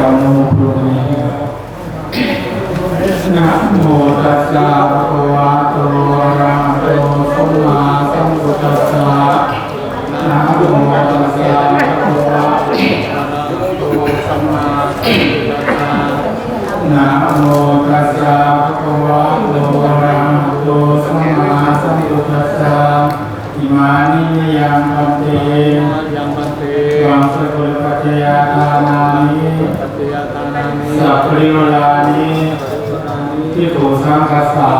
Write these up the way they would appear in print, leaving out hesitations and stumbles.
านุภุรินะโมตัสสะภะคะวะโตอะระหะโตสัมมาสัมพุทธัสสะนะโมตัสสะภะคะวะโตสัมมาสัมพุทธัสสะนะโมตัสสะภะคะวะโตอะระหะโตสัมมาสัมพุทธัสสะอิมานิยังพันเตวังสกุลปัจจยาทานานิสัพพิวลานิทิฏฐุสังคัสสะ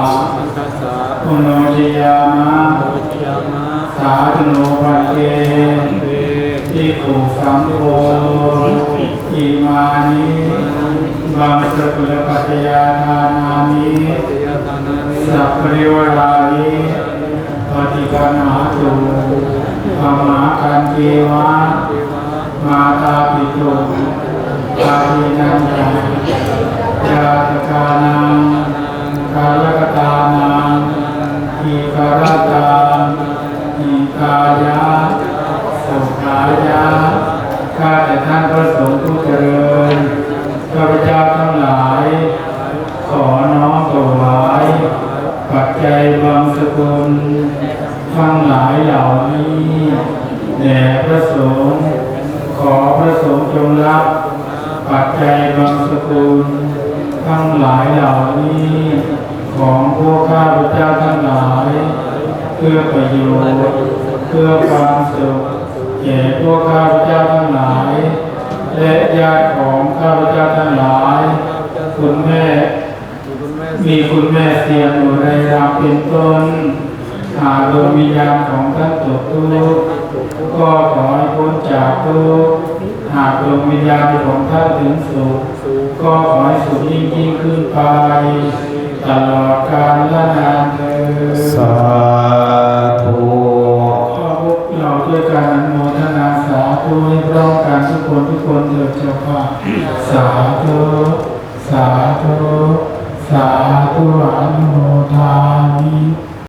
ปุณโญจยามะสาธุโนภันเตทิฏฐุสังโฆอิมานิวังสกุลปัจจยาทานานิสัพพิวลานิปฏิปันหาตุธรรมะกันเทวะมาตาปิตุปาทินันจังยาตกานังกายกตานังอิการตาอิกายะสุขายะข้าแต่ท่านพระสงฆ์ผู้เจริญข้าพเจ้าทั้งหลายขอน้อมถวายปัจจัยบางสกุลทั้งหลายเหล่านี้แด่พระสงฆ์ขอพระสงฆ์จงรับปัจจัยบางสกุลทั้งหลายเหล่านี้ของพวกข้าพเจ้าทั้งหลายเพื่อประโยชน์เพื่อความสุขแก่พวกข้าพเจ้าทั้งหลายและญาติของข้าพเจ้าทั้งหลายคุณแม่มีคุณแม่เสียงอุไรรามเป็นต้นหากดวงวิญญาณของท่านตกทุกข์ก็ขอให้พ้นจากทุกข์หากดวงวิญญาณของท่านถึงสุขก็ขอให้สุขยิ่งขึ้นไปตลอดกาลและนานเถิดสาธุขอพวกเราด้วยการอนุโมทนาสาธุให้พร้อมกันทุกคนเถิดเจ้าค่ะสาธุ